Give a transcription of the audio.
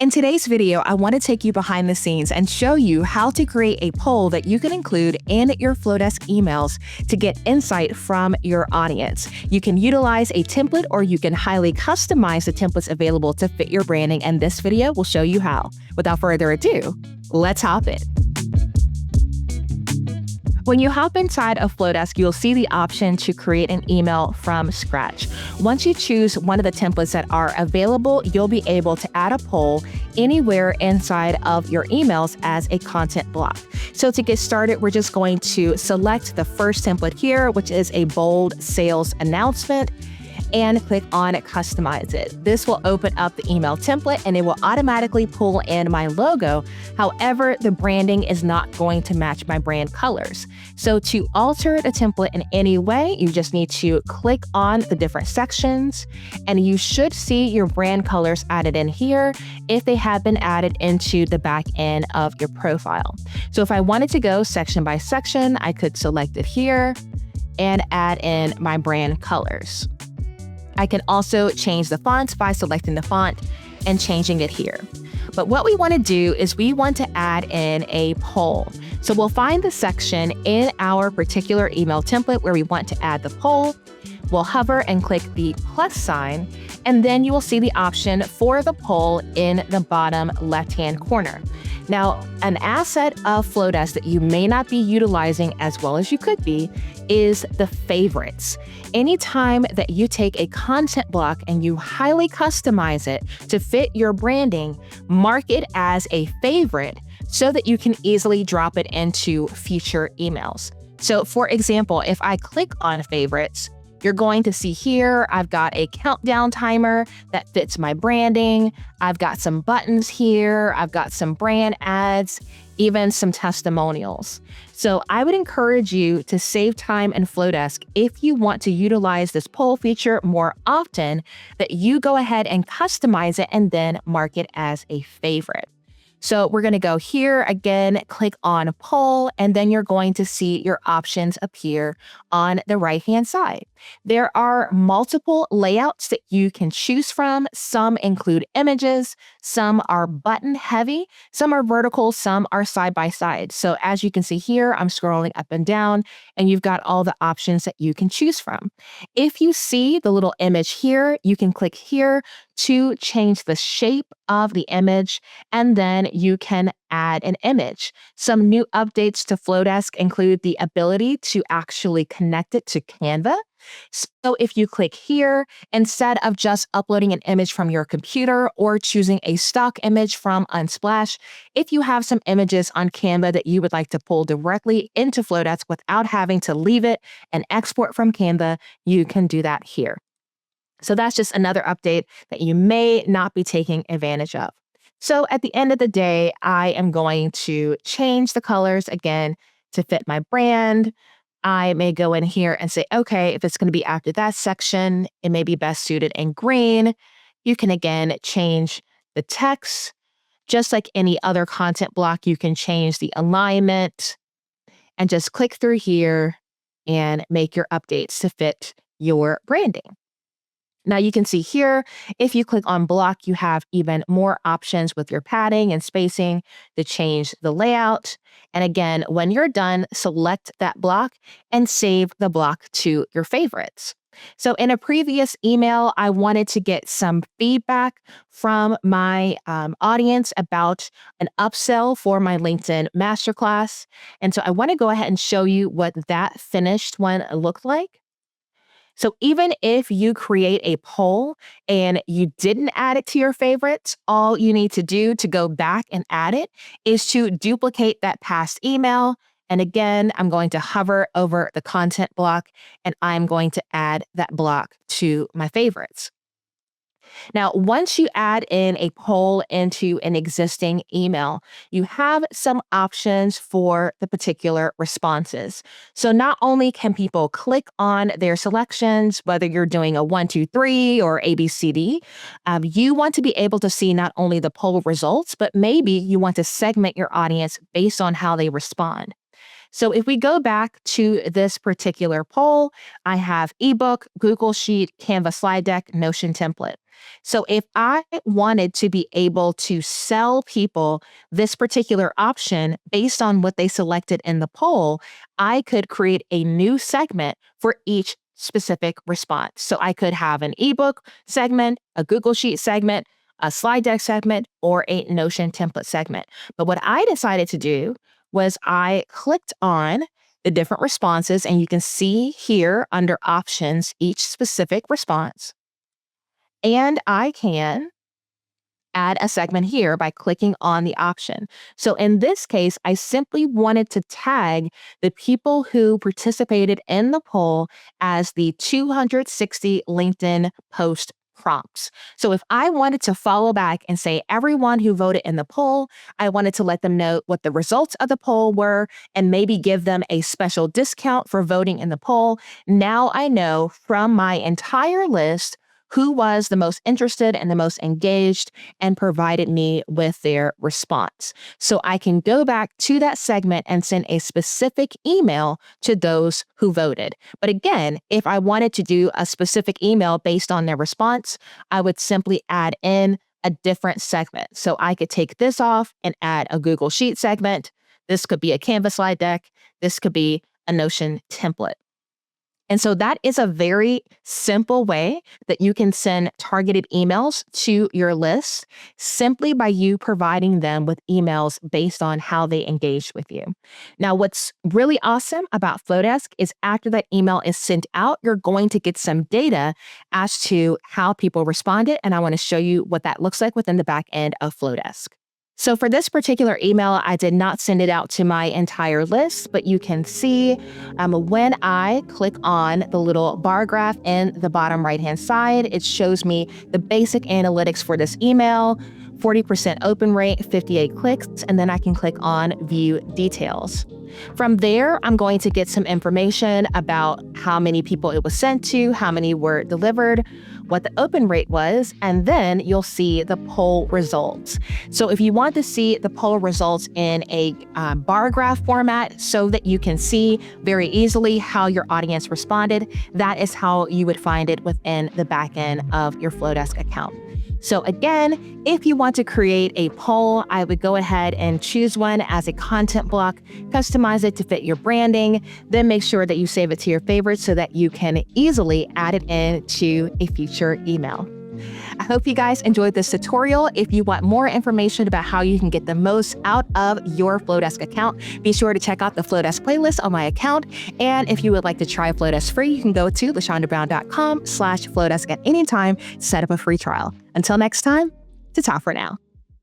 In today's video, I want to take you behind the scenes and show you how to create a poll that you can include in your Flodesk emails to get insight from your audience. You can utilize a template or you can highly customize the templates available to fit your branding, and this video will show you how. Without further ado, let's hop in. When you hop inside of Flodesk, you'll see the option to create an email from scratch. Once you choose one of the templates that are available, you'll be able to add a poll anywhere inside of your emails as a content block. So to get started, we're just going to select the first template here, which is a bold sales announcement, and click on Customize It. This will open up the email template and it will automatically pull in my logo. However, the branding is not going to match my brand colors. So to alter the template in any way, you just need to click on the different sections and you should see your brand colors added in here if they have been added into the back end of your profile. So if I wanted to go section by section, I could select it here and add in my brand colors. I can also change the fonts by selecting the font and changing it here. But what we want to do is we want to add in a poll. So we'll find the section in our particular email template where we want to add the poll. We'll hover and click the plus sign, and then you will see the option for the poll in the bottom left-hand corner. Now, an asset of Flodesk that you may not be utilizing as well as you could be is the favorites. Anytime that you take a content block and you highly customize it to fit your branding, mark it as a favorite so that you can easily drop it into future emails. So for example, if I click on favorites, you're going to see here, I've got a countdown timer that fits my branding. I've got some buttons here. I've got some brand ads, even some testimonials. So I would encourage you to save time in Flodesk if you want to utilize this poll feature more often, that you go ahead and customize it and then mark it as a favorite. So we're going to go here again, click on poll, and then you're going to see your options appear on the right-hand side. There are multiple layouts that you can choose from. Some include images, some are button heavy, some are vertical, some are side by side. So as you can see here, I'm scrolling up and down, and you've got all the options that you can choose from. If you see the little image here, you can click here to change the shape of the image, and then you can add an image. Some new updates to Flodesk include the ability to actually connect it to Canva. So if you click here, instead of just uploading an image from your computer or choosing a stock image from Unsplash, if you have some images on Canva that you would like to pull directly into Flodesk without having to leave it and export from Canva, you can do that here. So that's just another update that you may not be taking advantage of. So at the end of the day, I am going to change the colors again to fit my brand. I may go in here and say, okay, if it's going to be after that section, it may be best suited in green. You can again change the text. Just like any other content block, you can change the alignment and just click through here and make your updates to fit your branding. Now you can see here, if you click on block, you have even more options with your padding and spacing to change the layout. And again, when you're done, select that block and save the block to your favorites. So in a previous email, I wanted to get some feedback from my audience about an upsell for my LinkedIn masterclass. And so I want to go ahead and show you what that finished one looked like. So even if you create a poll and you didn't add it to your favorites, all you need to do to go back and add it is to duplicate that past email. And again, I'm going to hover over the content block and I'm going to add that block to my favorites. Now, once you add in a poll into an existing email, you have some options for the particular responses. So not only can people click on their selections, whether you're doing a 1, 2, 3 or ABCD, you want to be able to see not only the poll results, but maybe you want to segment your audience based on how they respond. So if we go back to this particular poll, I have ebook, Google Sheet, Canva slide deck, Notion template. So if I wanted to be able to sell people this particular option based on what they selected in the poll, I could create a new segment for each specific response. So I could have an ebook segment, a Google Sheet segment, a slide deck segment, or a Notion template segment. But what I decided to do was I clicked on the different responses, and you can see here under options each specific response. And I can add a segment here by clicking on the option. So in this case, I simply wanted to tag the people who participated in the poll as the 260 LinkedIn post prompts. So if I wanted to follow back and say everyone who voted in the poll, I wanted to let them know what the results of the poll were and maybe give them a special discount for voting in the poll. Now I know from my entire list who was the most interested and the most engaged and provided me with their response. So I can go back to that segment and send a specific email to those who voted. But again, if I wanted to do a specific email based on their response, I would simply add in a different segment. So I could take this off and add a Google Sheet segment. This could be a Canva slide deck. This could be a Notion template. And so that is a very simple way that you can send targeted emails to your list simply by you providing them with emails based on how they engage with you. Now, what's really awesome about Flodesk is after that email is sent out, you're going to get some data as to how people responded. And I want to show you what that looks like within the back end of Flodesk. So for this particular email, I did not send it out to my entire list, but you can see when I click on the little bar graph in the bottom right-hand side, it shows me the basic analytics for this email, 40% open rate, 58 clicks, and then I can click on view details. From there, I'm going to get some information about how many people it was sent to, how many were delivered, what the open rate was, and then you'll see the poll results. So if you want to see the poll results in a bar graph format so that you can see very easily how your audience responded, that is how you would find it within the back end of your Flodesk account. So again, if you want to create a poll, I would go ahead and choose one as a content block, customize it to fit your branding, then make sure that you save it to your favorites so that you can easily add it into a future email. I hope you guys enjoyed this tutorial. If you want more information about how you can get the most out of your Flodesk account, be sure to check out the Flodesk playlist on my account. And if you would like to try Flodesk free, you can go to lashondabrown.com/Flodesk at any time to set up a free trial. Until next time, ta-ta for now.